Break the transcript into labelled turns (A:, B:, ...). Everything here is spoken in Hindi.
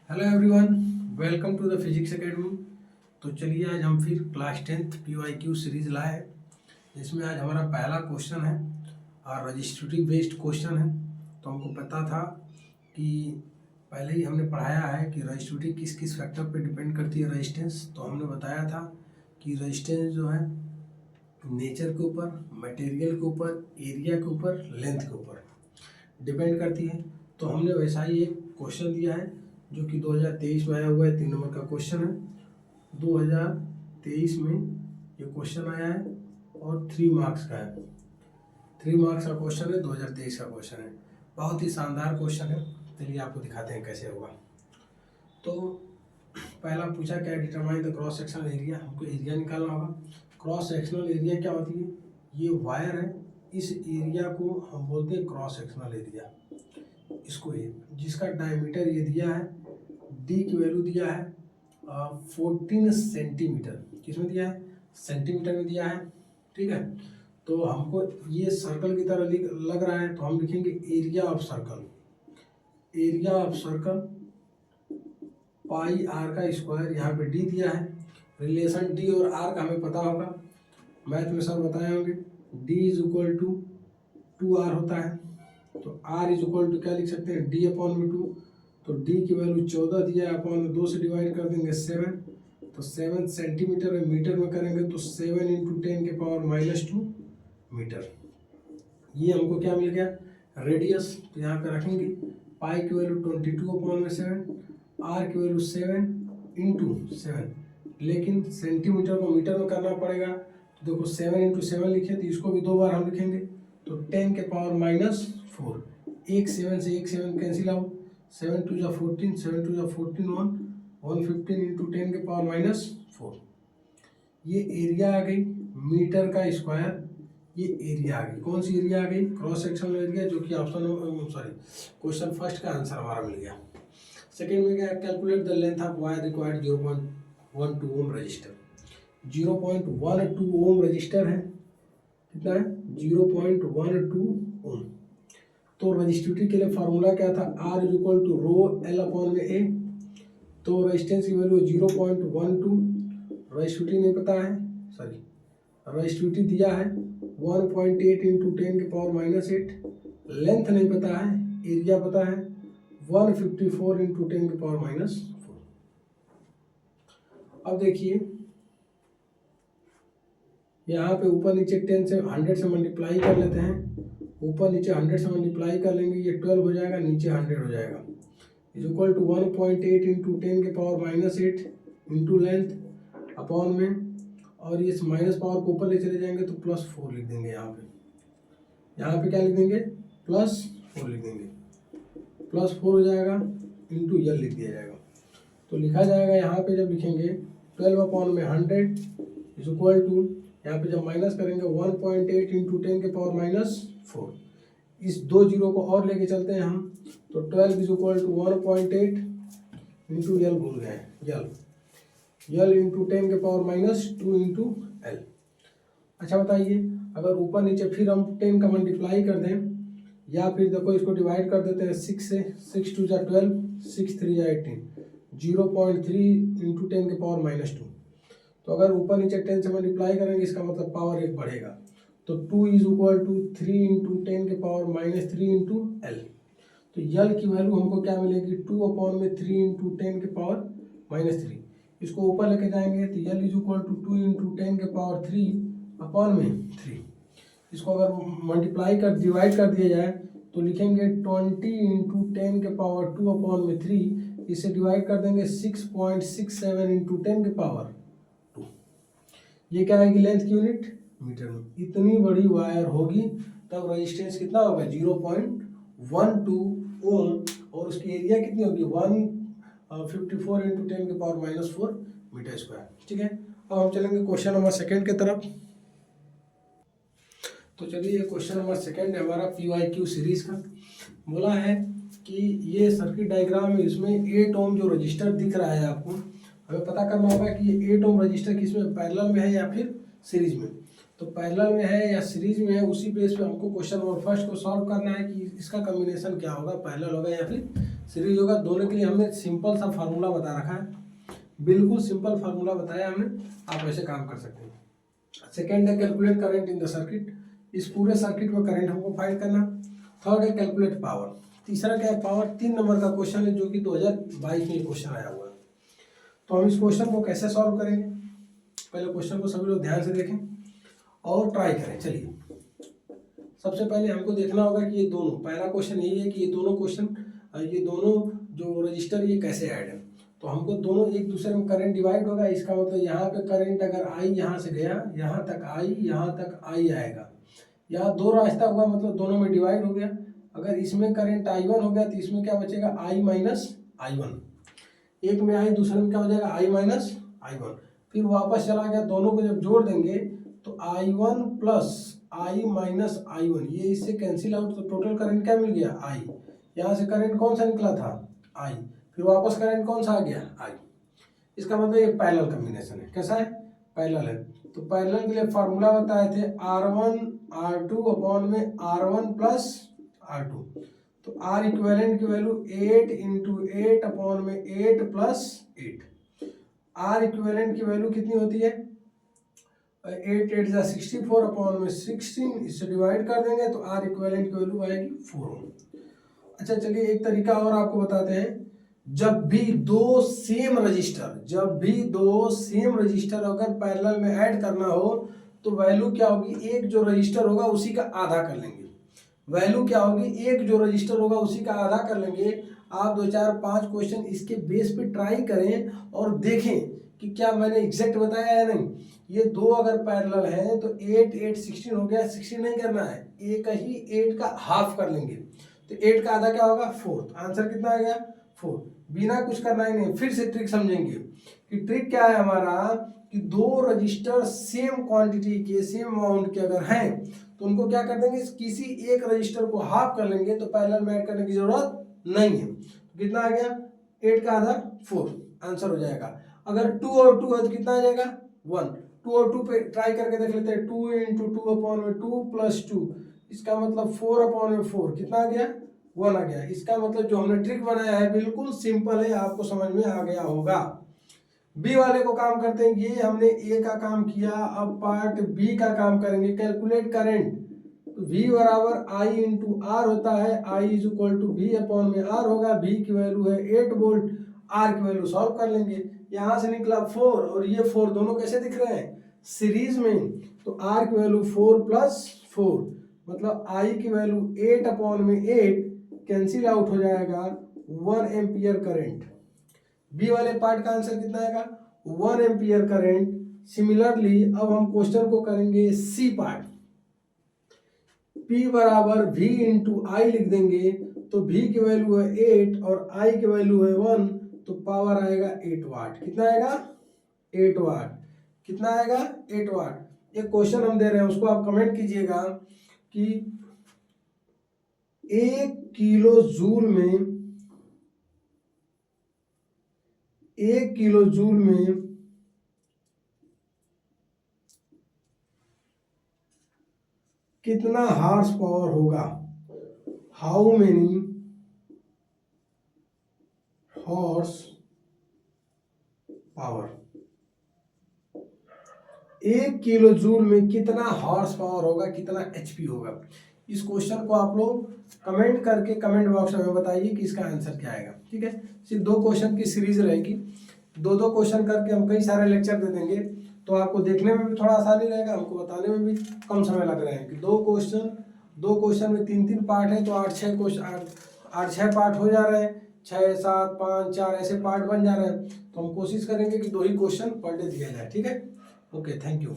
A: Hello everyone, welcome to the physics academy. तो चलिए आज हम फिर क्लास 10th PYQ सीरीज लाए हैं, जिसमें आज हमारा पहला क्वेश्चन है और रजिस्ट्रेटिव बेस्ड क्वेश्चन है। तो हमको पता था कि पहले ही हमने पढ़ाया है कि रजिस्ट्रेटिव किस किस फैक्टर पे डिपेंड करती है रेजिस्टेंस। तो हमने बताया था कि रेजिस्टेंस जो है नेचर के ऊपर, मटेरियल के ऊपर, एरिया के ऊपर, लेंथ के ऊपर डिपेंड करती है। तो हमने वैसा ही एक क्वेश्चन दिया है जो कि 2023 में आया हुआ है, 3 नंबर का क्वेश्चन है। 2023 में ये क्वेश्चन आया है और 3 मार्क्स का है। 3 मार्क्स का क्वेश्चन है, 2023 का क्वेश्चन है। बहुत ही शानदार क्वेश्चन है। चलिए आपको दिखाते हैं कैसे होगा। तो पहला पूछा क्या, determine the cross sectional area. हमको एरिया निकालना होगा। क्रॉस सेक्शनल एरिया क्या होती है? ये वायर है, इस एरिया को हम बोलते हैं क्रॉस सेक्शनल एरिया। इसको ये जिसका डायमीटर ये दिया है, डी की वैल्यू दिया है 14 सेंटीमीटर। किसमें दिया है? सेंटीमीटर में दिया है। ठीक है, तो हमको ये सर्कल की तरह लग रहा है, तो हम लिखेंगे area of circle. Area of circle pi R का स्क्वायर, यहाँ पे डी दिया है। रिलेशन डी और आर का हमें पता होगा, मैथ में सर बताए होंगे। D is equal to 2r होता है, तो r इज इक्वल टू क्या लिख सकते हैं? d अपॉन में 2। तो d की वैल्यू 14 दिया है, अपॉन में 2 से डिवाइड कर देंगे 7। तो 7 सेंटीमीटर में मीटर में करेंगे तो 7 × 10⁻⁻2 मीटर। ये हमको क्या मिल गया? रेडियस। तो यहाँ पे रखेंगे पाई की वैल्यू 22 अपॉन में 7, r की वैल्यू 7 × 7, लेकिन सेंटीमीटर को मीटर में करना पड़ेगा। तो देखो 7 × 7 लिखे, तो इसको भी 2 बार हम लिखेंगे, तो 10⁻⁻4। एक 7 से एक 7 कैंसिल आउट, 7 2 जा 14, 7 2 जा 14, 115 × 10⁻⁻4। ये एरिया आ गई मीटर का स्क्वायर। ये एरिया आ गई, कौन सी एरिया आ गई? क्रॉस सेक्शनल एरिया, जो कि क्वेश्चन फर्स्ट का आंसर हमारा मिल गया। सेकेंड में क्या? Calculate the length of wire required 0.12 ohm resistor. 0.12 ohm resistor है, कितना है? 0.12 ओम। तो रजिस्टिविटी के लिए फार्मूला क्या था? R is equal to rho L upon में A। तो रेजिस्टेंस की वैल्यू 0.12, रजिस्टिविटी नहीं पता है, सॉरी रजिस्टिविटी दिया है 1.8 × 10⁻⁻8। लेंथ नहीं पता है, एरिया पता है 154 × 10⁻⁻4। अब देखिए यहाँ पे ऊपर नीचे 10 से 100 से मल्टीप्लाई कर लेते हैं। ऊपर नीचे 100 से मल्टीप्लाई कर लेंगे, ये 12 हो जाएगा, नीचे 100 हो जाएगा। Is equal to 1.8 × 10⁻⁸ into length upon में, और इस माइनस पावर को ऊपर ले चले जाएंगे तो +4 लिख देंगे। यहाँ पे क्या लिख देंगे? +4 लिख देंगे। +4 हो जाएगा, इंटू यल लिख दिया जाएगा। तो लिखा जाएगा यहाँ पे, जब लिखेंगे 12 अपॉन में 100 इज इक्वल टू, यहाँ पे जब माइनस करेंगे 1.8 × 10⁻⁴। इस 2 जीरो को और लेके चलते हैं हम, तो 12 is equal to 1.8 into L, भूल गए यल इंटू 10⁻⁻2 इंटू एल। अच्छा बताइए, अगर ऊपर नीचे फिर हम 10 का मल्टीप्लाई कर दें, या फिर देखो इसको डिवाइड कर देते हैं 6 से, 6 2 जा 12, 6 3 जा 18, 0.3 इंटू 10⁻⁻2। तो अगर ऊपर नीचे 10 से मल्टीप्लाई करेंगे, इसका मतलब पावर 1 बढ़ेगा। तो 2 is equal to 3 × 10⁻⁻3 into L. तो यल की वैल्यू हमको क्या मिलेगी? 2 अपॉन में 3 × 10⁻⁻3। इसको ऊपर लेके जाएंगे तो L is equal to 2 × 10⁻3 upon में 3। इसको अगर मल्टीप्लाई कर डिवाइड कर दिया जाए तो लिखेंगे 20 × 10⁻2 अपॉन में 3। इसे डिवाइड कर देंगे 6.67 × 10⁻2। ये क्या आएगी? लेंथ की यूनिट मीटर में। इतनी बड़ी वायर होगी तब रेजिस्टेंस कितना होगा? 0.12 ओम, और उसकी एरिया कितनी होगी? 154 × 10⁻⁻4 मीटर स्क्वायर। ठीक है, अब हम चलेंगे क्वेश्चन नंबर 2 की तरफ। तो चलिए, क्वेश्चन नंबर 2 है हमारा PYQ सीरीज का। बोला है कि ये सर्किट डायग्राम में, इसमें 8 ओम जो रजिस्टर दिख रहा है आपको, हमें पता करना होगा कि ये 8 ओम रजिस्टर किसमें, पैरेलल में है या फिर सीरीज में। तो पैरेलल में है या सीरीज में है, उसी बेस पे हमको क्वेश्चन नंबर फर्स्ट को सॉल्व करना है कि इसका कॉम्बिनेशन क्या होगा, पैरेलल होगा या फिर सीरीज होगा। दोनों के लिए हमने सिंपल सा फार्मूला बता रखा है, बिल्कुल सिंपल फार्मूला बताया हमने, आप ऐसे काम कर सकते हैं। सेकेंड है calculate current in the circuit, इस पूरे सर्किट में करंट हमको फाइंड करना। थर्ड है कैलकुलेट पावर। तीसरा क्या है, पावर। 3 नंबर का क्वेश्चन है जो कि 2022 में क्वेश्चन आया हुआ है। तो हम इस क्वेश्चन को कैसे सॉल्व करेंगे, पहले क्वेश्चन को सभी लोग ध्यान से देखें और ट्राई करें। चलिए, सबसे पहले हमको देखना होगा कि ये दोनों, पहला क्वेश्चन यही है कि ये दोनों जो रजिस्टर ये कैसे ऐड है। तो हमको दोनों एक दूसरे में करंट डिवाइड होगा, इसका मतलब यहाँ पे करंट अगर आई यहाँ से गया, यहाँ तक आई आएगा। यहाँ दो रास्ता हुआ, मतलब दोनों में डिवाइड हो गया। अगर इसमें करंट I1 हो गया तो इसमें क्या बचेगा, I माइनस I1। एक में आई, दूसरे में क्या हो जाएगा, I माइनस I1। फिर वापस चला गया, दोनों को जब जोड़ देंगे तो I1 plus I minus I1, ये इससे कैंसिल आउट, तो टोटल करंट क्या मिल गया, I। यहाँ से करंट कौन सा निकला था, I, फिर वापस करंट कौन सा आ गया, I। इसका मतलब ये पैरेलल कॉम्बिनेशन है। कैसा है, पैरेलल है। तो पैरेलल के लिए फार्मूला बताए थे R1 R2 अपॉन में R1 प्लस R2। तो R इक्विवेलेंट की वैल्यू 8 इंटू 8 अपॉन में 8 प्लस 8। R इक्विवेलेंट की वैल्यू कितनी होती है, 8 8 जा 64 अपॉन में 16, इससे डिवाइड कर देंगे तो R इक्विवेलेंट की वैल्यू आएगी 4 ओम। अच्छा चलिए, एक तरीका और आपको बताते हैं। जब भी दो सेम रजिस्टर अगर पैरेलल में ऐड करना हो तो वैल्यू क्या होगी, एक जो रजिस्टर होगा उसी का आधा कर लेंगे। वैल्यू क्या होगी, एक जो रजिस्टर होगा उसी का आधा कर लेंगे। आप 2 4 5 क्वेश्चन इसके बेस पे ट्राई करें और देखें कि क्या मैंने एग्जैक्ट बताया या नहीं। ये दो अगर पैरेलल हैं तो 8 8 16 हो गया, 16 नहीं करना है, एक ही 8 का हाफ कर लेंगे तो 8 का आधा क्या होगा, 4। आंसर कितना आ गया, 4। बिना कुछ करना ही नहीं, फिर से ट्रिक समझेंगे कि ट्रिक क्या है हमारा, कि दो रजिस्टर सेम क्वांटिटी के, सेम अमाउंट के अगर हैं तो उनको क्या कर देंगे, किसी एक रजिस्टर को हाफ कर लेंगे तो पैरेलल में ऐड करने की जरूरत नहीं है। तो कितना आ गया, 8 का आधा 4, आंसर हो जाएगा। अगर 2 और 2 है तो कितना आ जाएगा, 1। 2 और 2 पे ट्राई करके देख लेते हैं। 2 इंटू 2 अपॉन में 2 प्लस 2, इसका मतलब 4 अपॉन में 4, कितना आ गया, 1 आ गया। इसका मतलब जो हमने ट्रिक बनाया है बिल्कुल सिंपल है, आपको समझ में आ गया होगा। बी वाले को काम करते हैं, ये हमने ए का काम किया, अब पार्ट बी का काम करेंगे। कैलकुलेट करंट, तो V बराबर I इंटू आर होता है, I is equal to V upon में R होगा। V की वैल्यू है 8 वोल्ट, R की वैल्यू सॉल्व कर लेंगे। यहाँ से निकला 4 और ये 4 दोनों कैसे दिख रहे हैं, सीरीज में। तो R की वैल्यू 4 प्लस 4, मतलब I की वैल्यू 8 अपॉन में 8 कैंसिल आउट हो जाएगा, 1 एम्पियर करंट। बी वाले पार्ट का आंसर कितना आएगा, 1 एम्पियर करंट। सिमिलरली अब हम क्वेश्चन को करेंगे सी पार्ट। P बराबर V इंटू आई लिख देंगे, तो V की वैल्यू है 8 और I की वैल्यू है 1, तो पावर आएगा 8 वाट। कितना आएगा, 8 वाट। कितना आएगा, 8 वाट। एक क्वेश्चन हम दे रहे हैं, उसको आप कमेंट कीजिएगा कि 1 किलो जूल में कितना हॉर्स पावर होगा, how many horse power. 1 kilo joule में कितना हॉर्स पावर होगा, कितना एचपी होगा। इस क्वेश्चन को आप लोग कमेंट करके कमेंट बॉक्स में बताइए कि इसका आंसर क्या आएगा। ठीक है, सिर्फ 2 क्वेश्चन की सीरीज रहेगी, 2 क्वेश्चन करके हम कई सारे लेक्चर दे देंगे, तो आपको देखने में भी थोड़ा आसानी रहेगा, हमको बताने में भी कम समय लग रहा है। कि 2 क्वेश्चन में 3 पार्ट है, तो 8 6 पार्ट हो जा रहे हैं, 6 7 5 4 ऐसे पार्ट बन जा रहे हैं। तो हम कोशिश करेंगे कि 2 ही क्वेश्चन पर डे दिया जाए। ठीक है, ओके, थैंक यू।